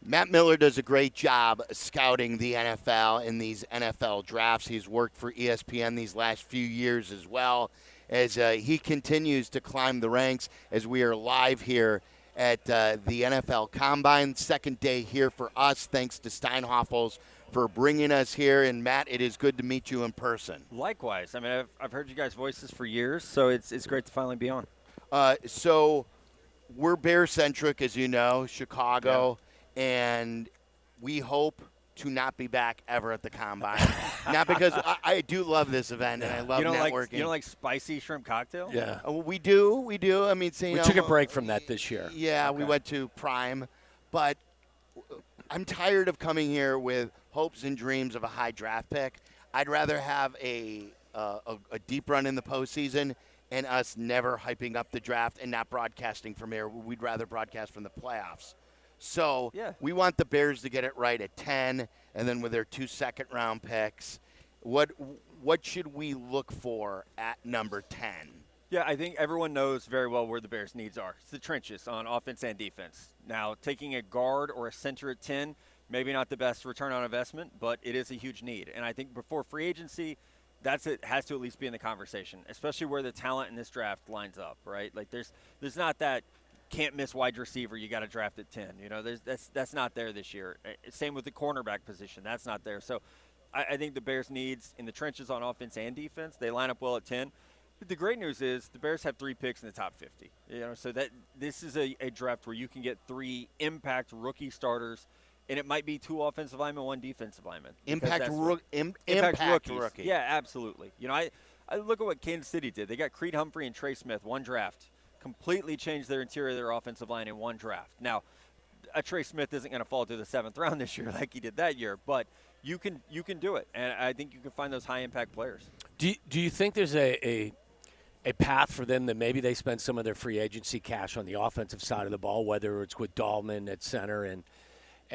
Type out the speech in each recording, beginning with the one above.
Matt Miller does a great job scouting the NFL in these NFL drafts. He's worked for ESPN these last few years as well, as he continues to climb the ranks as we are live here at the NFL Combine. Second day here for us, thanks to Steinhoffels for bringing us here. And, Matt, it is good to meet you in person. Likewise. I mean, I've heard you guys' voices for years, so it's great to finally be on. So we're Bear-centric, as you know, Chicago. Yeah. And we hope to not be back ever at the Combine. Not because I do love this event and I love networking. You don't like spicy shrimp cocktail? Yeah. We do. I mean, we took a break from that this year. Yeah, okay. We went to Prime. But I'm tired of coming here with hopes and dreams of a high draft pick. I'd rather have a deep run in the postseason and us never hyping up the draft and not broadcasting from here. We'd rather broadcast from the playoffs. So we want the Bears to get it right at 10, and then with their 2 second-round picks, what should we look for at number 10? Yeah, I think everyone knows very well where the Bears' needs are. It's the trenches on offense and defense. Now, taking a guard or a center at 10, maybe not the best return on investment, but it is a huge need. And I think before free agency, has to at least be in the conversation, especially where the talent in this draft lines up, right? Like there's not that can't miss wide receiver, you got to draft at 10. You know, that's not there this year. Same with the cornerback position. That's not there. So I think the Bears' needs in the trenches on offense and defense, they line up well at 10. But the great news is the Bears have 3 picks in the top 50. You know, so that this is a draft where you can get 3 impact rookie starters, and it might be 2 offensive linemen, 1 defensive lineman. Impact rookies. Yeah, absolutely. You know, I look at what Kansas City did. They got Creed Humphrey and Trey Smith, 1 draft. Completely changed their interior of their offensive line in 1 draft. Now, a Trey Smith isn't going to fall to the 7th round this year like he did that year, but you can do it, and I think you can find those high-impact players. Do you think there's a path for them that maybe they spend some of their free agency cash on the offensive side of the ball, whether it's with Dahlman at center and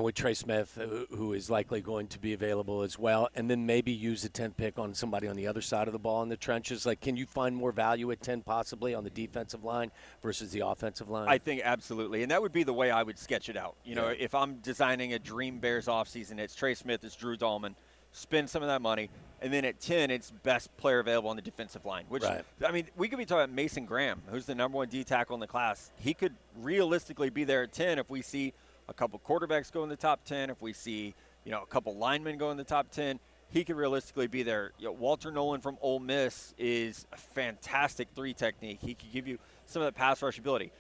with Trey Smith, who is likely going to be available as well, and then maybe use the 10th pick on somebody on the other side of the ball in the trenches? Like, can you find more value at 10 possibly on the defensive line versus the offensive line? I think absolutely, and that would be the way I would sketch it out. You know, if I'm designing a dream Bears offseason, it's Trey Smith, it's Drew Dahlman, spend some of that money, and then at 10, it's best player available on the defensive line. Which, right. I mean, we could be talking about Mason Graham, who's the number 1 D tackle in the class. He could realistically be there at 10 if we see a couple quarterbacks go in the top 10. If we see, a couple linemen go in the top 10, he could realistically be there. Walter Nolen from Ole Miss is a fantastic 3 technique. He could give you some of that pass rush ability.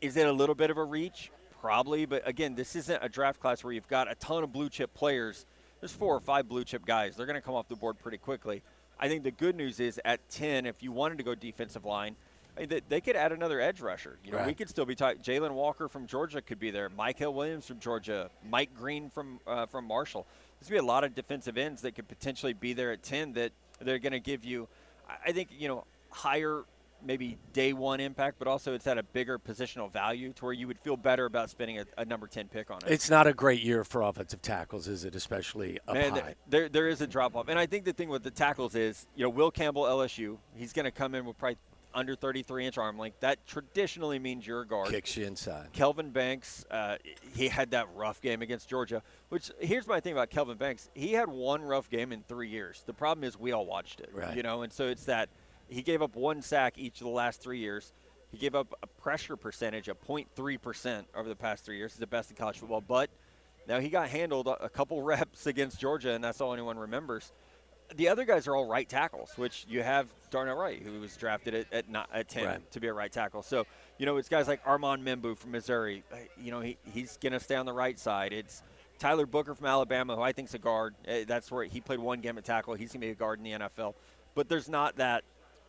Is it a little bit of a reach? Probably, but again, this isn't a draft class where you've got a ton of blue chip players. There's 4 or 5 blue chip guys. They're going to come off the board pretty quickly. I think the good news is at 10, if you wanted to go defensive line, I mean, they could add another edge rusher. Right. We could still be talking. Jalen Walker from Georgia could be there. Michael Williams from Georgia. Mike Green from Marshall. There's going to be a lot of defensive ends that could potentially be there at 10 that they're going to give you, I think, higher maybe day 1 impact, but also it's at a bigger positional value to where you would feel better about spending a number 10 pick on it. It's not a great year for offensive tackles, is it, especially up high? There is a drop-off. And I think the thing with the tackles is, Will Campbell, LSU, he's going to come in with probably under 33-inch arm length. That traditionally means you're a guard. Kicks you inside. Kelvin Banks, he had that rough game against Georgia, which here's my thing about Kelvin Banks. He had 1 rough game in 3 years. The problem is we all watched it, right. And so it's that he gave up 1 sack each of the last 3 years. He gave up a pressure percentage of 0.3% over the past 3 years. He's the best in college football, but now he got handled a couple reps against Georgia, and that's all anyone remembers. The other guys are all right tackles, which you have Darnell Wright, who was drafted at 10 right. to be a right tackle. So, it's guys like Armand Membu from Missouri. He's going to stay on the right side. It's Tyler Booker from Alabama, who I think is a guard. That's where he played 1 game at tackle. He's going to be a guard in the NFL. But there's not that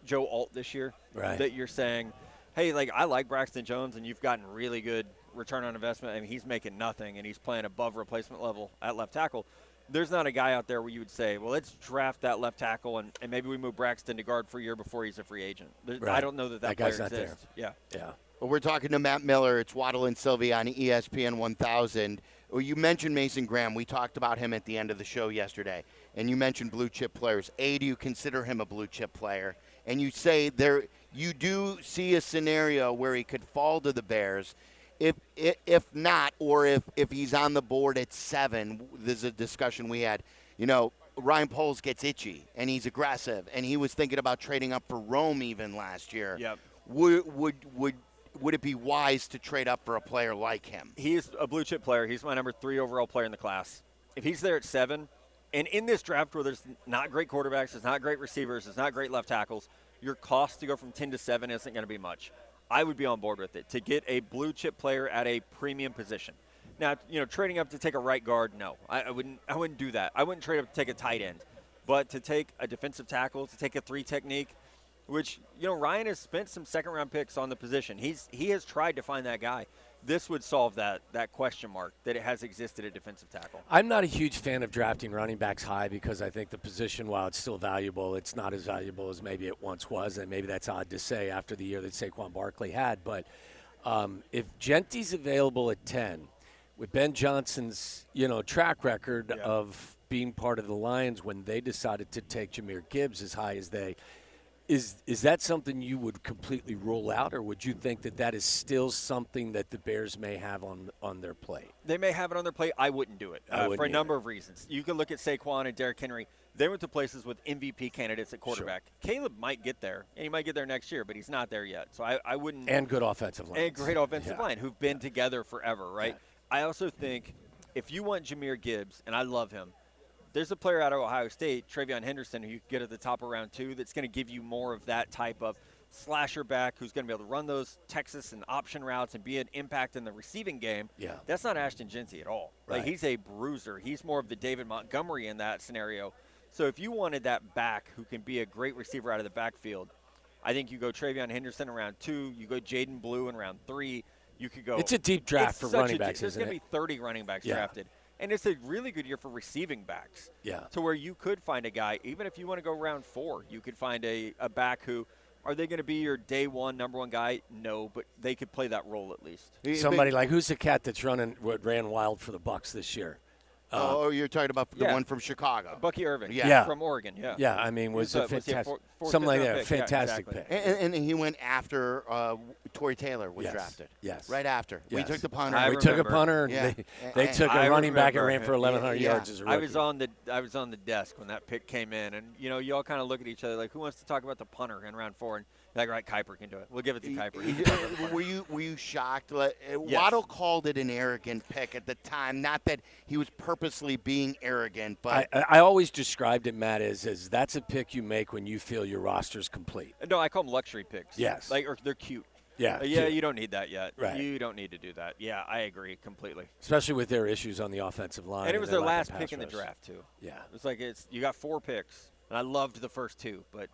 Joe Alt this year right. that you're saying, hey, I like Braxton Jones, and you've gotten really good return on investment. I mean, he's making nothing, and he's playing above replacement level at left tackle. There's not a guy out there where you would say, well, let's draft that left tackle and maybe we move Braxton to guard for a year before he's a free agent. Right. I don't know that player guy's not exists. there. Yeah. Well, we're talking to Matt Miller. It's Waddle and Sylvie on ESPN 1000. Well, you mentioned Mason Graham. We talked about him at the end of the show yesterday. And you mentioned blue chip players. A, do you consider him a blue chip player? And you say you do see a scenario where he could fall to the Bears. If not, or if he's on the board at 7, there's a discussion we had. Ryan Poles gets itchy and he's aggressive, and he was thinking about trading up for Rome even last year. Yep. Would it be wise to trade up for a player like him? He is a blue chip player. He's my number 3 overall player in the class. If he's there at 7, and in this draft where there's not great quarterbacks, there's not great receivers, there's not great left tackles, your cost to go from 10 to 7 isn't going to be much. I would be on board with it to get a blue chip player at a premium position. Now, trading up to take a right guard, no, I wouldn't do that. I wouldn't trade up to take a tight end, but to take a defensive tackle, to take a 3 technique, which Ryan has spent some second-round picks on the position. He has tried to find that guy. This would solve that question mark that it has existed at defensive tackle. I'm not a huge fan of drafting running backs high because I think the position, while it's still valuable, it's not as valuable as maybe it once was, and maybe that's odd to say after the year that Saquon Barkley had. But if Jeanty's available at 10, with Ben Johnson's track record of being part of the Lions when they decided to take Jahmyr Gibbs as high as they. Is that something you would completely rule out, or would you think that is still something that the Bears may have on their plate? They may have it on their plate. I wouldn't do it for a number of reasons. You can look at Saquon and Derrick Henry. They went to places with MVP candidates at quarterback. Sure. Caleb might get there, and he might get there next year, but he's not there yet. So I wouldn't. And good offensive line. And great offensive line who've been together forever, right? Yeah. I also think if you want Jahmyr Gibbs, and I love him, there's a player out of Ohio State, Travion Henderson, who you can get at the top of round 2 that's going to give you more of that type of slasher back who's going to be able to run those Texas and option routes and be an impact in the receiving game. Yeah. That's not Ashton Jeanty at all. Right. Like, he's a bruiser. He's more of the David Montgomery in that scenario. So if you wanted that back who can be a great receiver out of the backfield, I think you go Travion Henderson in round 2. You go Jaden Blue in round 3. You could go. It's a deep draft for running backs, There's going to be 30 running backs drafted. And it's a really good year for receiving backs. Yeah. To where you could find a guy, even if you want to go round 4, you could find a back who, are they going to be your day 1, number 1 guy? No, but they could play that role at least. Somebody like, who's the cat that's ran wild for the Bucs this year? You're talking about the one from Chicago. Bucky Irving from Oregon, Yeah, I mean, was a fantastic, something like that, fantastic pick. And he went after Torrey Taylor was drafted. Yes. Right after. Yes. We took the punter. We took a punter. Yeah. They took a running back and ran for 1,100 yards as a rookie. I was on the desk when that pick came in, and you all kind of look at each other like, who wants to talk about the punter in round 4? And like, right, Kuiper can do it. We'll give it to Kuiper. Were you shocked? Waddle called it an arrogant pick at the time. Not that he was purposely being arrogant, but I always described it, Matt, as that's a pick you make when you feel your roster's complete. No, I call them luxury picks. Yes, or they're cute. Yeah, cute. You don't need that yet. Right. You don't need to do that. Yeah, I agree completely. Especially with their issues on the offensive line. And it was their last pick in the draft too. Yeah, it's like you got 4 picks, and I loved the first 2, but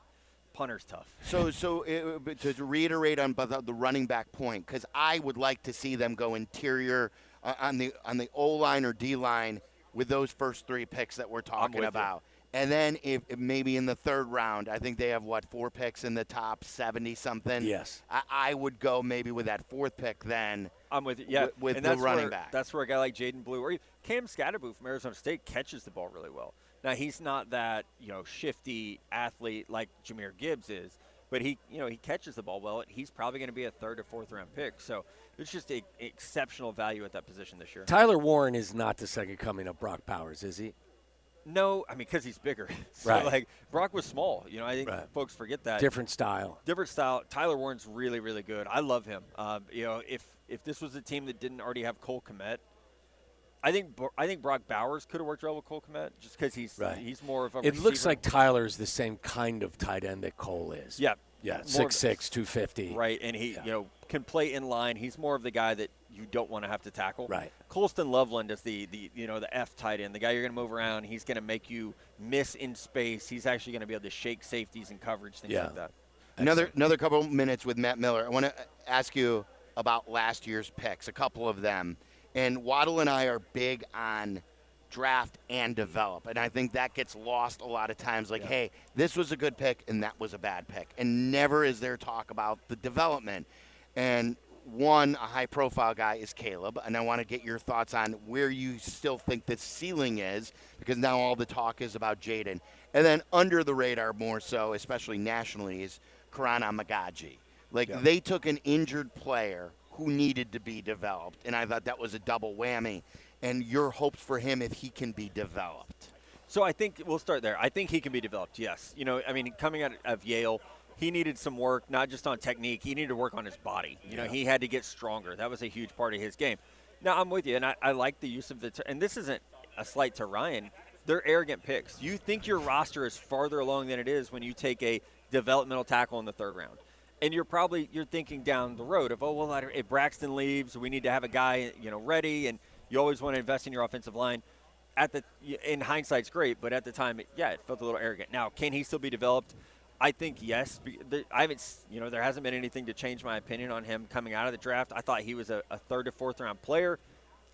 punter's tough. So to reiterate on the running back point, because I would like to see them go interior on the O-line or D-line with those first 3 picks that we're talking about. And then if maybe in the 3rd round, I think they have, 4 picks in the top 70-something? Yes. I would go maybe with that 4th pick then. I'm with you. Yeah, with the running back. That's where a guy like Jaden Blue or Cam Scatterboo from Arizona State catches the ball really well. Now, he's not that, shifty athlete like Jahmyr Gibbs is, but he catches the ball well. He's probably going to be a 3rd or 4th round pick. So it's just an exceptional value at that position this year. Tyler Warren is not the second coming of Brock Bowers, is he? No, I mean, because he's bigger. So, right. Brock was small. I think folks forget that. Different style. Tyler Warren's really, really good. I love him. If this was a team that didn't already have Cole Kmet, I think Brock Bowers could have worked well with Cole Kmet just because he's more of a receiver. It looks like Tyler is the same kind of tight end that Cole is. Yeah. Yeah, 6'6", 250. Right, and he can play in line. He's more of the guy that you don't want to have to tackle. Right. Colston Loveland is the F tight end, the guy you're going to move around. He's going to make you miss in space. He's actually going to be able to shake safeties and coverage, things like that. Another couple minutes with Matt Miller. I want to ask you about last year's picks, a couple of them. And Waddle and I are big on draft and develop. And I think that gets lost a lot of times. Hey, this was a good pick and that was a bad pick. And never is there talk about the development. And a high-profile guy is Caleb. And I want to get your thoughts on where you still think the ceiling is, because now all the talk is about Jaden. And then under the radar more so, especially nationally, is Karana Magaji. They took an injured player who needed to be developed, and I thought that was a double whammy. And your hopes for him if he can be developed? So I think we'll start there. I think he can be developed, yes. I mean, coming out of Yale, he needed some work, not just on technique. He needed to work on his body. He had to get stronger. That was a huge part of his game. Now, I'm with you, and I like the use of and this isn't a slight to Ryan. They're arrogant picks. You think your roster is farther along than it is when you take a developmental tackle in the 3rd round. And you're thinking down the road of, if Braxton leaves, we need to have a guy, ready, and you always want to invest in your offensive line. In hindsight, it's great, but at the time, it felt a little arrogant. Now, can he still be developed? I think yes. There hasn't been anything to change my opinion on him coming out of the draft. I thought he was a 3rd to 4th round player.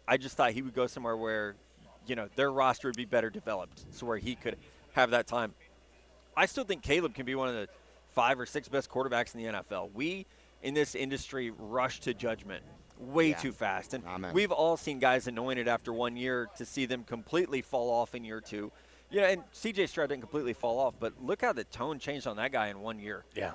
I just thought he would go somewhere where, their roster would be better developed, so where he could have that time. I still think Caleb can be one of the 5 or 6 best quarterbacks in the NFL. We in this industry rush to judgment way too fast. And we've all seen guys anointed after 1 year to see them completely fall off in year 2. And C.J. Stroud didn't completely fall off, but look how the tone changed on that guy in 1 year. Yeah.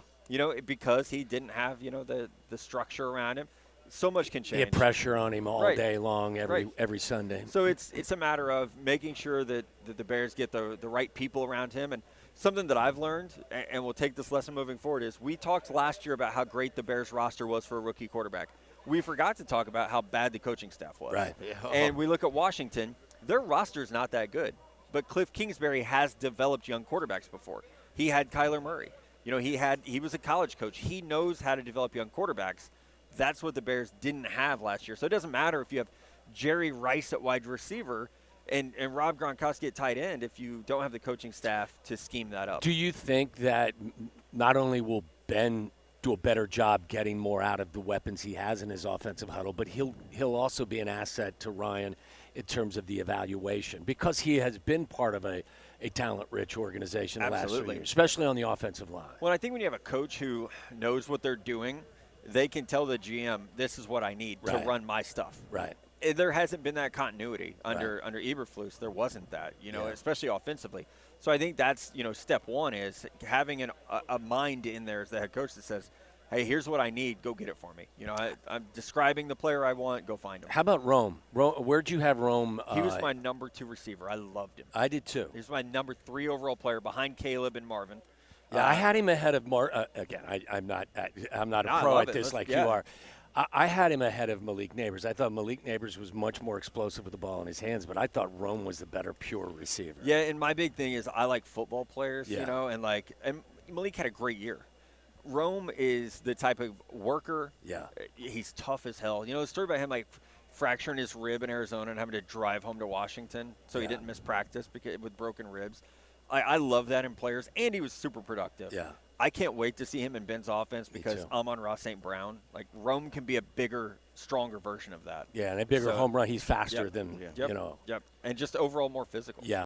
Because he didn't have, the structure around him. So much can change. You had pressure on him all day long, every Sunday. So it's a matter of making sure that the Bears get the right people around him. And something that I've learned, and we'll take this lesson moving forward, is we talked last year about how great the Bears roster was for a rookie quarterback. We forgot to talk about how bad the coaching staff was. Right. Yeah. And we look at Washington, their roster's not that good. But Cliff Kingsbury has developed young quarterbacks before. He had Kyler Murray. He was a college coach. He knows how to develop young quarterbacks. That's what the Bears didn't have last year. So it doesn't matter if you have Jerry Rice at wide receiver and Rob Gronkowski at tight end if you don't have the coaching staff to scheme that up. Do you think that not only will Ben do a better job getting more out of the weapons he has in his offensive huddle, but he'll also be an asset to Ryan in terms of the evaluation, because he has been part of a talent-rich organization the last 3 years, especially on the offensive line. Well, I think when you have a coach who knows what they're doing, they can tell the GM, this is what I need to run my stuff. Right. There hasn't been that continuity under Eberflus. There wasn't that, especially offensively. So I think that's, step one is having a mind in there as the head coach that says, hey, here's what I need. Go get it for me. I'm describing the player I want. Go find him. How about Rome? Where'd you have Rome? He was my number 2 receiver. I loved him. I did too. He was my number 3 overall player behind Caleb and Marvin. Yeah, I had him ahead of again, I'm not a pro at this like you are. I had him ahead of Malik Neighbors. I thought Malik Neighbors was much more explosive with the ball in his hands, but I thought Rome was the better pure receiver. Yeah, and my big thing is I like football players, and Malik had a great year. Rome is the type of worker. Yeah. He's tough as hell. The story about him, fracturing his rib in Arizona and having to drive home to Washington so he didn't miss practice with broken ribs. I love that in players, and he was super productive. Yeah. I can't wait to see him in Ben's offense because Amon-Ra St. Brown. Rome can be a bigger, stronger version of that. Yeah, and a bigger home run. He's faster than, Yep. And just overall more physical. Yeah.